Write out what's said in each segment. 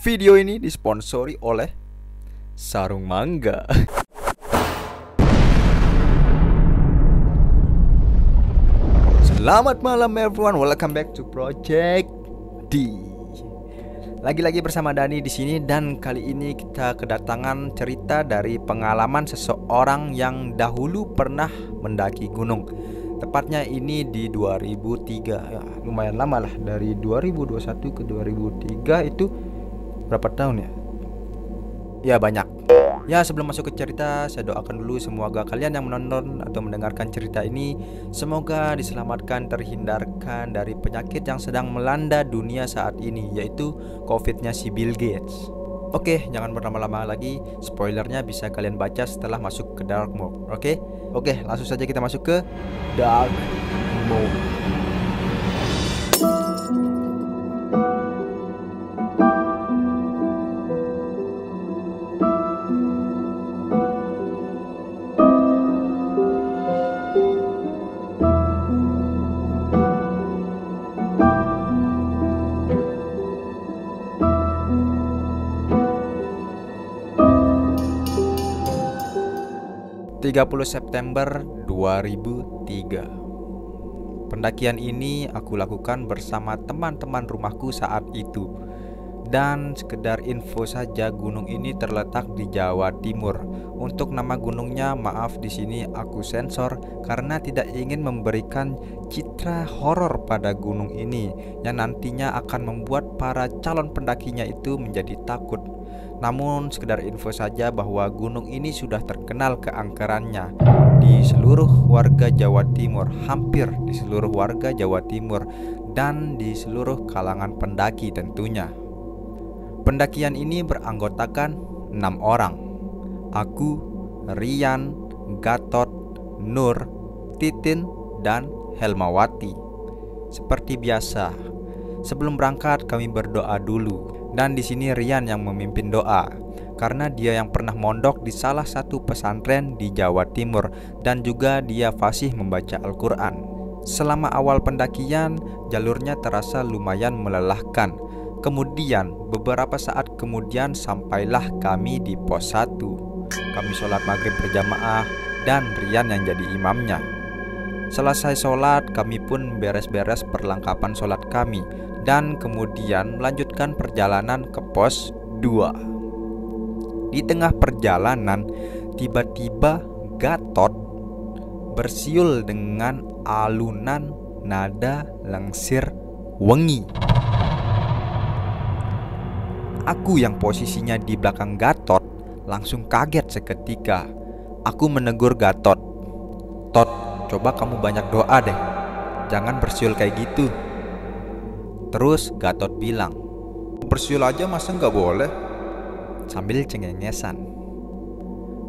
Video ini disponsori oleh Sarung Mangga. Selamat malam everyone, welcome back to Project D. Lagi-lagi bersama Dani di sini, dan kali ini kita kedatangan cerita dari pengalaman seseorang yang dahulu pernah mendaki gunung. Tepatnya ini di 2003, ya, lumayan lama lah, dari 2021 ke 2003 itu berapa tahun ya? Ya banyak. Ya, sebelum masuk ke cerita, saya doakan dulu semoga kalian yang menonton atau mendengarkan cerita ini semoga diselamatkan, terhindarkan dari penyakit yang sedang melanda dunia saat ini, yaitu COVID-nya si Bill Gates. Oke, jangan berlama-lama lagi. Spoilernya bisa kalian baca setelah masuk ke dark mode. Oke, langsung saja kita masuk ke dark mode. 30 September 2003. Pendakian ini aku lakukan bersama teman-teman rumahku saat itu. Dan sekedar info saja, gunung ini terletak di Jawa Timur. Untuk nama gunungnya, maaf di sini aku sensor karena tidak ingin memberikan citra horor pada gunung ini yang nantinya akan membuat para calon pendakinya itu menjadi takut. Namun sekedar info saja bahwa gunung ini sudah terkenal keangkerannya di seluruh warga Jawa Timur, hampir di seluruh warga Jawa Timur, dan di seluruh kalangan pendaki tentunya. Pendakian ini beranggotakan 6 orang. Aku, Rian, Gatot, Nur, Titin, dan Helmawati. Seperti biasa, sebelum berangkat kami berdoa dulu. Dan di sini Rian yang memimpin doa karena dia yang pernah mondok di salah satu pesantren di Jawa Timur dan juga dia fasih membaca Al-Quran. Selama awal pendakian, jalurnya terasa lumayan melelahkan. Kemudian beberapa saat kemudian sampailah kami di pos 1. Kami sholat maghrib berjamaah dan Rian yang jadi imamnya. Selesai sholat, kami pun beres-beres perlengkapan sholat kami dan kemudian melanjutkan perjalanan ke pos 2. Di tengah perjalanan, tiba-tiba Gatot bersiul dengan alunan nada lengsir wengi. Aku yang posisinya di belakang Gatot langsung kaget seketika. Aku menegur Gatot, "Tot, coba kamu banyak doa deh, jangan bersiul kayak gitu." Terus Gatot bilang, "Bersiul aja masa nggak boleh?" sambil cengengesan.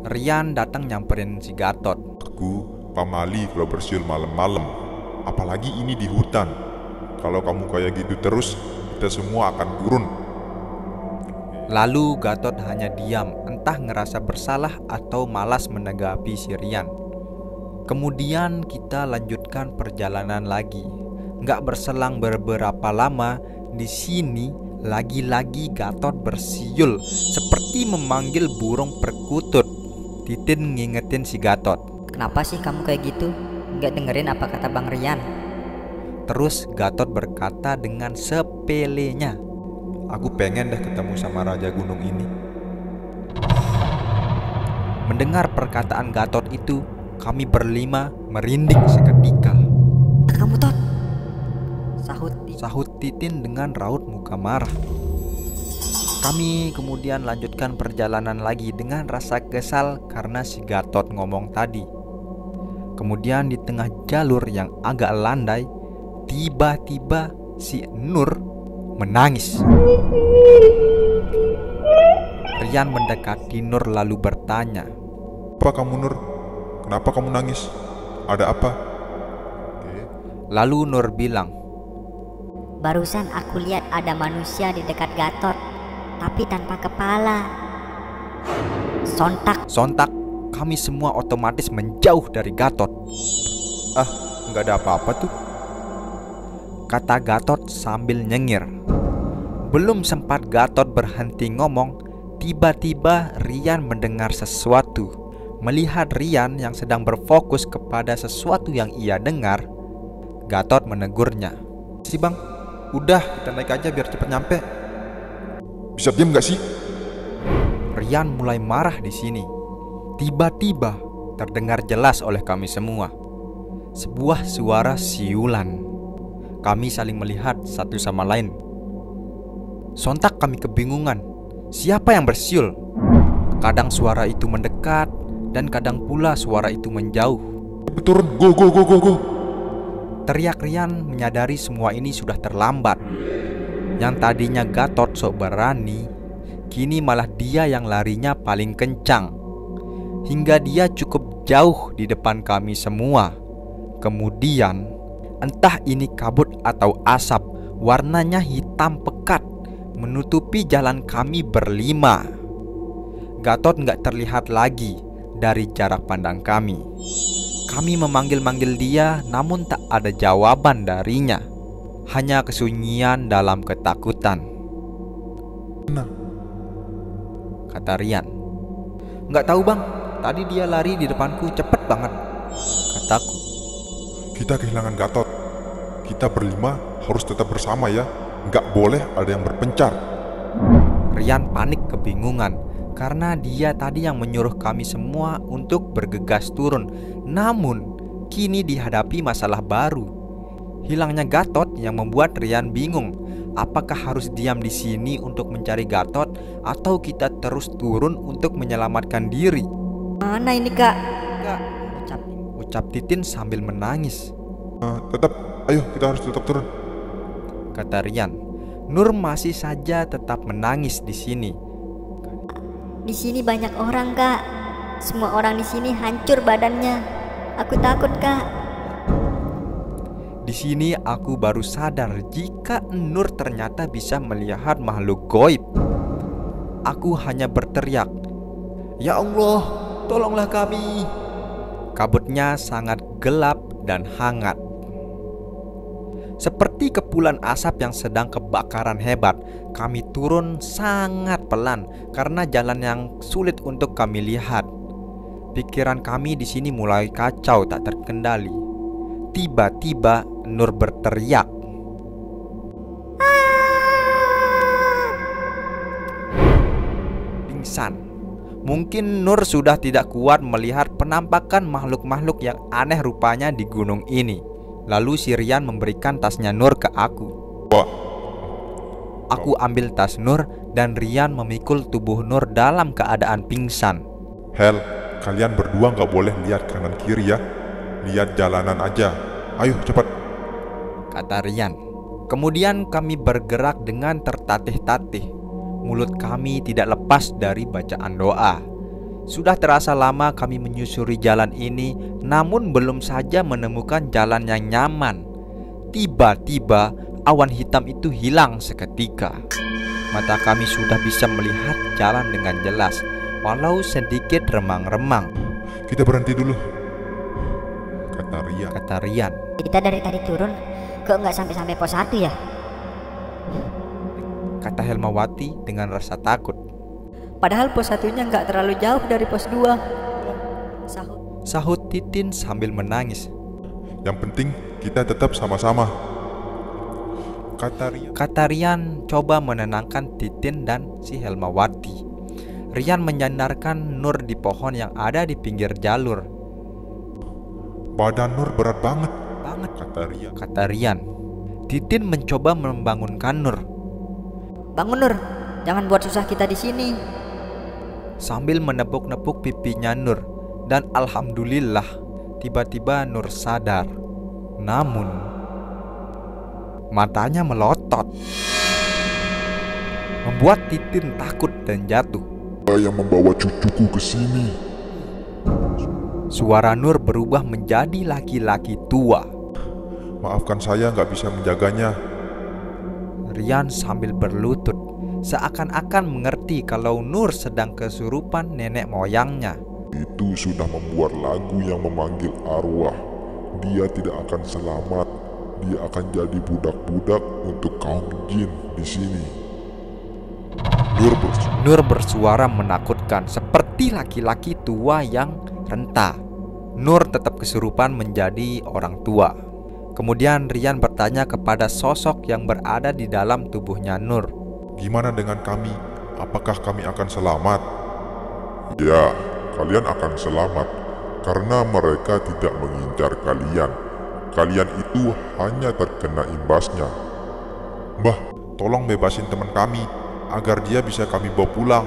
Rian datang nyamperin si Gatot. "Aku pamali kalau bersiul malam-malam, apalagi ini di hutan. Kalau kamu kayak gitu terus, kita semua akan turun." Lalu Gatot hanya diam, entah ngerasa bersalah atau malas menanggapi si Rian. Kemudian kita lanjutkan perjalanan lagi. Nggak berselang beberapa lama, di sini lagi-lagi Gatot bersiul seperti memanggil burung perkutut. Titin ngingetin si Gatot, "Kenapa sih kamu kayak gitu? Nggak dengerin apa kata Bang Rian?" Terus Gatot berkata dengan sepelenya, "Aku pengen deh ketemu sama raja gunung ini." Mendengar perkataan Gatot itu, kami berlima merinding seketika. "Kamu Tot," sahut Titin dengan raut muka marah. Kami kemudian lanjutkan perjalanan lagi dengan rasa kesal karena si Gatot ngomong tadi. Kemudian di tengah jalur yang agak landai, tiba-tiba si Nur menangis. Rian mendekati Nur lalu bertanya, "Apa kamu, Nur? Kenapa kamu nangis? Ada apa?" Lalu Nur bilang, "Barusan aku lihat ada manusia di dekat Gatot, tapi tanpa kepala." Sontak kami semua otomatis menjauh dari Gatot. "Ah, nggak ada apa-apa tuh," kata Gatot sambil nyengir. Belum sempat Gatot berhenti ngomong, tiba-tiba Rian mendengar sesuatu. Melihat Rian yang sedang berfokus kepada sesuatu yang ia dengar, Gatot menegurnya. "Si bang, udah kita naik aja biar cepet nyampe. Bisa diam gak sih?" Rian mulai marah di sini. Tiba-tiba terdengar jelas oleh kami semua sebuah suara siulan. Kami saling melihat satu sama lain. Sontak kami kebingungan, siapa yang bersiul? Kadang suara itu mendekat dan kadang pula suara itu menjauh. "Turun, go go go go go!" Teriak Rian menyadari semua ini sudah terlambat. Yang tadinya Gatot sok berani, kini malah dia yang larinya paling kencang, hingga dia cukup jauh di depan kami semua. Kemudian, entah ini kabut atau asap, warnanya hitam pekat, menutupi jalan kami berlima. Gatot nggak terlihat lagi dari jarak pandang kami. Kami memanggil-manggil dia, namun tak ada jawaban darinya. Hanya kesunyian dalam ketakutan. "Nah," kata Rian. "Nggak tahu bang, tadi dia lari di depanku cepet banget," kataku. "Kita kehilangan Gatot. Kita berlima harus tetap bersama ya. Nggak boleh ada yang berpencar." Rian panik kebingungan karena dia tadi yang menyuruh kami semua untuk bergegas turun. Namun kini dihadapi masalah baru. Hilangnya Gatot yang membuat Rian bingung. Apakah harus diam di sini untuk mencari Gatot atau kita terus turun untuk menyelamatkan diri? Mana ini kak? Kak, ucap Titin sambil menangis. Tetap, ayo kita harus tetap turun," kata Rian. Nur masih saja tetap menangis di sini. Di sini banyak orang kak. Semua orang di sini hancur badannya. Aku takut kak. Di sini aku baru sadar jika Nur ternyata bisa melihat makhluk goib. Aku hanya berteriak, "Ya Allah, tolonglah kami!" Kabutnya sangat gelap dan hangat, seperti kepulan asap yang sedang kebakaran hebat. Kami turun sangat pelan karena jalan yang sulit untuk kami lihat. Pikiran kami di sini mulai kacau tak terkendali. Tiba-tiba Nur berteriak, pingsan. Mungkin Nur sudah tidak kuat melihat penampakan makhluk-makhluk yang aneh rupanya di gunung ini. Lalu si Rian memberikan tasnya Nur ke aku. "Wah." Aku ambil tas Nur dan Rian memikul tubuh Nur dalam keadaan pingsan. "Hel, kalian berdua nggak boleh lihat kanan kiri ya. Lihat jalanan aja. Ayo cepat," kata Rian. Kemudian kami bergerak dengan tertatih-tatih. Mulut kami tidak lepas dari bacaan doa. Sudah terasa lama kami menyusuri jalan ini, namun belum saja menemukan jalan yang nyaman. Tiba-tiba awan hitam itu hilang seketika. Mata kami sudah bisa melihat jalan dengan jelas, walau sedikit remang-remang. "Kita berhenti dulu," kata Rian. Kita dari tadi turun, kok nggak sampai pos 1 ya? Kata Helmawati dengan rasa takut. Padahal pos 1-nya nggak terlalu jauh dari pos 2. Sahut Titin sambil menangis. "Yang penting kita tetap sama-sama," kata Rian coba menenangkan Titin dan si Helmawati. Rian menyandarkan Nur di pohon yang ada di pinggir jalur. "Badan Nur berat banget," kata Rian. Titin mencoba membangunkan Nur. "Bangun Nur, jangan buat susah kita di sini." Sambil menepuk-nepuk pipinya Nur. Dan alhamdulillah tiba-tiba Nur sadar. Namun matanya melotot, membuat Titin takut dan jatuh. "Yang membawa cucuku ke sini." Suara Nur berubah menjadi laki-laki tua. "Maafkan saya nggak bisa menjaganya." Rian sambil berlutut, seakan-akan mengerti kalau Nur sedang kesurupan nenek moyangnya. "Itu sudah membuat lagu yang memanggil arwah. Dia tidak akan selamat. Dia akan jadi budak-budak untuk kaum jin di sini." Nur bersuara menakutkan seperti laki-laki tua yang renta. Nur tetap kesurupan menjadi orang tua. Kemudian Rian bertanya kepada sosok yang berada di dalam tubuhnya Nur. Gimana dengan kami? Apakah kami akan selamat? Ya, kalian akan selamat karena mereka tidak mengincar kalian. Kalian itu hanya terkena imbasnya. Mbah, tolong bebasin teman kami agar dia bisa kami bawa pulang.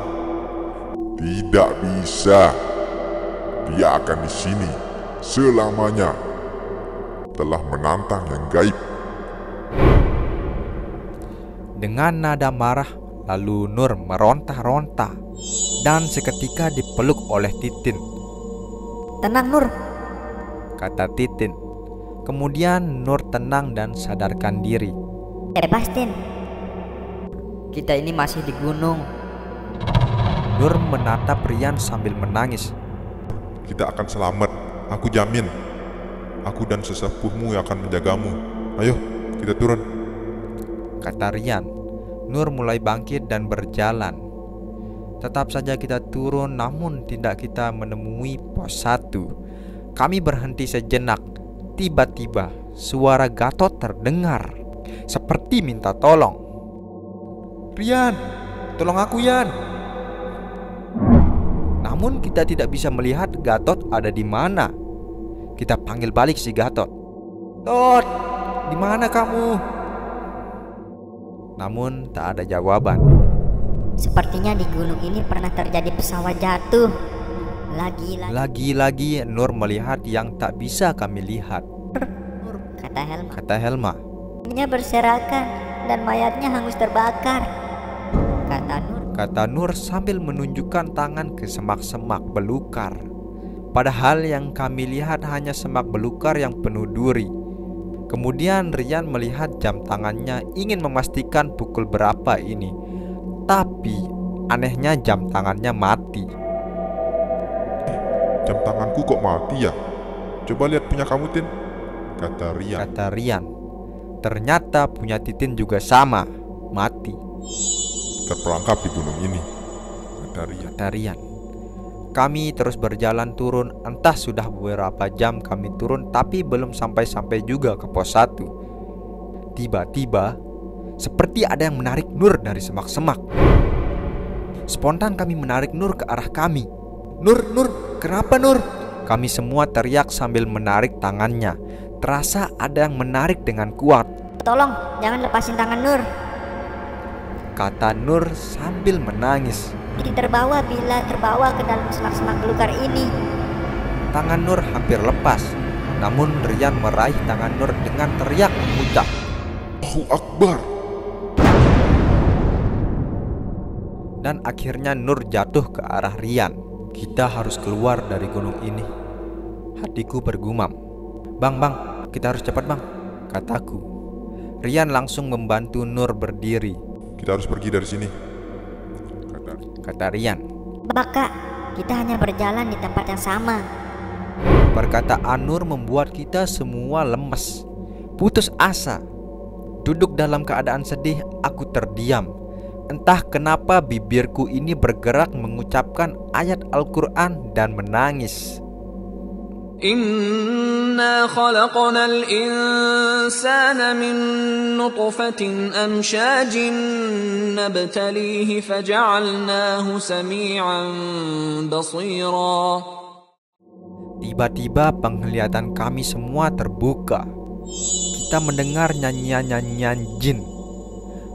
Tidak bisa. Dia akan di sini selamanya. Telah menantang yang gaib. Dengan nada marah, lalu Nur meronta-ronta dan seketika dipeluk oleh Titin. Tenang Nur, Kata Titin. Kemudian Nur tenang dan sadarkan diri. bebas Tin. Kita ini masih di gunung. Nur menatap Rian sambil menangis. Kita akan selamat, aku jamin. Aku dan sesepuhmu yang akan menjagamu. Ayo, kita turun. Kata Rian. Nur mulai bangkit dan berjalan. Tetap saja kita turun, namun tidak kita menemui pos 1. Kami berhenti sejenak. Tiba-tiba suara Gatot terdengar, seperti minta tolong. Rian, tolong aku Yan. Namun kita tidak bisa melihat Gatot ada di mana. Kita panggil balik si Gatot. Tot, di mana kamu? Namun tak ada jawaban. Sepertinya di gunung ini pernah terjadi pesawat jatuh. Lagi-lagi Nur melihat yang tak bisa kami lihat. Kata Helma. Ininya berserakan dan mayatnya hangus terbakar. Kata Nur sambil menunjukkan tangan ke semak-semak belukar. Padahal yang kami lihat hanya semak belukar yang penuh duri. Kemudian Rian melihat jam tangannya, ingin memastikan pukul berapa ini. Tapi anehnya jam tangannya mati. Jam tanganku kok mati ya? Coba lihat punya kamu, Tin. Kata Rian. Ternyata punya Titin juga sama, mati. Terperangkap di gunung ini. Kata Rian. Kami terus berjalan turun. Entah sudah beberapa jam kami turun, tapi belum sampai-sampai juga ke pos 1. Tiba-tiba seperti ada yang menarik Nur dari semak-semak. Spontan kami menarik Nur ke arah kami. Nur, kenapa Nur? Kami semua teriak sambil menarik tangannya. Terasa ada yang menarik dengan kuat. Tolong, jangan lepasin tangan Nur. Kata Nur sambil menangis. Terbawa bila terbawa ke dalam semak-semak belukar ini. Tangan Nur hampir lepas. Namun Rian meraih tangan Nur dengan teriak mengucap, Allahu Akbar. Dan akhirnya Nur jatuh ke arah Rian. Kita harus keluar dari gunung ini. Hatiku bergumam. Bang, kita harus cepat bang, kataku. Rian langsung membantu Nur berdiri. Kita harus pergi dari sini, kata Rian. Kak, kita hanya berjalan di tempat yang sama. Perkataan Nur membuat kita semua lemes, putus asa. Duduk dalam keadaan sedih, aku terdiam. Entah kenapa bibirku ini bergerak mengucapkan ayat Al-Quran dan menangis. Inna khalaqnal insana min nutfatin amshajin nabtalihi faja'alnahu sami'an basira. Tiba-tiba penglihatan kami semua terbuka. Kita mendengar nyanyian-nyanyian jin.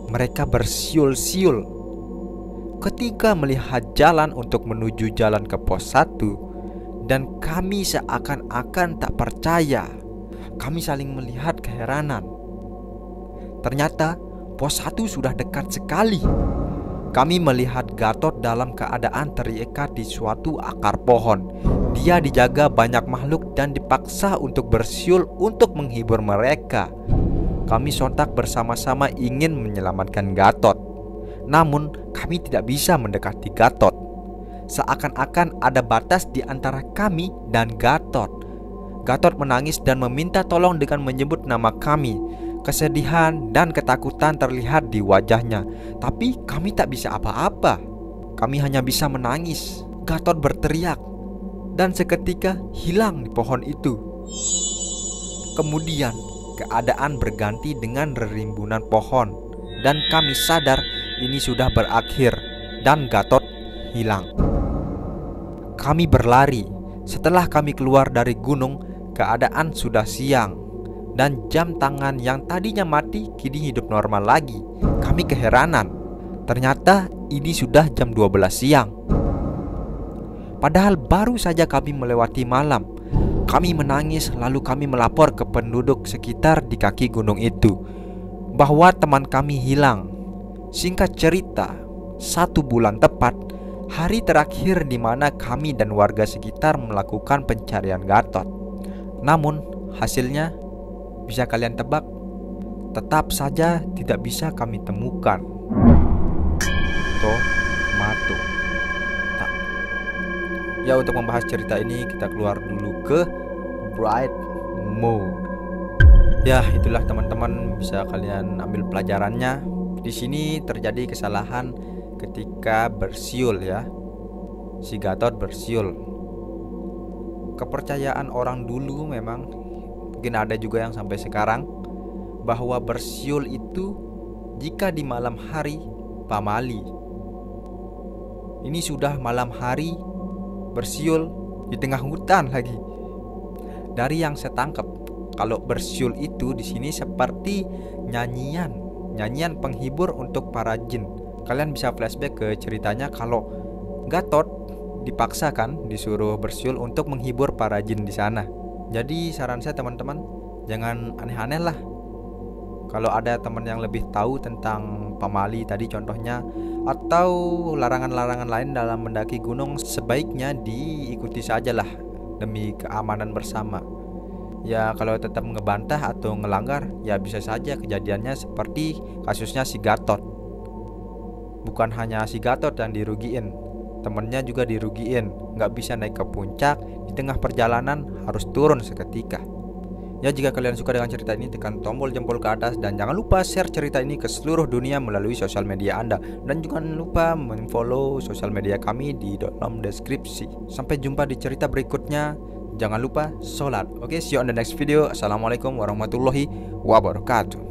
Mereka bersiul-siul. Ketika melihat jalan untuk menuju jalan ke pos 1, dan kami seakan-akan tak percaya. Kami saling melihat keheranan. Ternyata pos 1 sudah dekat sekali. Kami melihat Gatot dalam keadaan terikat di suatu akar pohon. Dia dijaga banyak makhluk dan dipaksa untuk bersiul untuk menghibur mereka. Kami sontak bersama-sama ingin menyelamatkan Gatot. Namun kami tidak bisa mendekati Gatot. Seakan-akan ada batas di antara kami dan Gatot. Gatot menangis dan meminta tolong dengan menyebut nama kami. Kesedihan dan ketakutan terlihat di wajahnya, tapi kami tak bisa apa-apa. Kami hanya bisa menangis. Gatot berteriak dan seketika hilang di pohon itu. Kemudian keadaan berganti dengan rerimbunan pohon dan kami sadar ini sudah berakhir dan Gatot hilang. Kami berlari. Setelah kami keluar dari gunung, keadaan sudah siang dan jam tangan yang tadinya mati kini hidup normal lagi. Kami keheranan. Ternyata ini sudah jam 12 siang. Padahal baru saja kami melewati malam. Kami menangis lalu kami melapor ke penduduk sekitar di kaki gunung itu bahwa teman kami hilang. Singkat cerita, 1 bulan tepat, hari terakhir di mana kami dan warga sekitar melakukan pencarian Gatot. Namun hasilnya bisa kalian tebak? Tetap saja tidak bisa kami temukan. Tomato. Tak. Ya, untuk membahas cerita ini kita keluar dulu ke bright mode. Ya, itulah teman-teman, bisa kalian ambil pelajarannya. Di sini terjadi kesalahan ketika bersiul ya. Si Gatot bersiul. Kepercayaan orang dulu memang, mungkin ada juga yang sampai sekarang, bahwa bersiul itu jika di malam hari pamali. Ini sudah malam hari bersiul di tengah hutan lagi. Dari yang saya tangkap, kalau bersiul itu di sini seperti nyanyian penghibur untuk para jin. Kalian bisa flashback ke ceritanya kalau Gatot dipaksakan disuruh bersiul untuk menghibur para jin di sana. Jadi saran saya teman-teman, jangan aneh-aneh lah. Kalau ada teman yang lebih tahu tentang pamali tadi contohnya, atau larangan-larangan lain dalam mendaki gunung, sebaiknya diikuti sajalah demi keamanan bersama. Ya kalau tetap ngebantah atau ngelanggar, ya bisa saja kejadiannya seperti kasusnya si Gatot. Bukan hanya si Gatot yang dirugiin, temennya juga dirugiin. Nggak bisa naik ke puncak, di tengah perjalanan harus turun seketika. Ya, jika kalian suka dengan cerita ini, tekan tombol jempol ke atas dan jangan lupa share cerita ini ke seluruh dunia melalui sosial media Anda. Dan jangan lupa follow sosial media kami di dalam deskripsi. Sampai jumpa di cerita berikutnya. Jangan lupa sholat. Oke, see you on the next video. Assalamualaikum warahmatullahi wabarakatuh.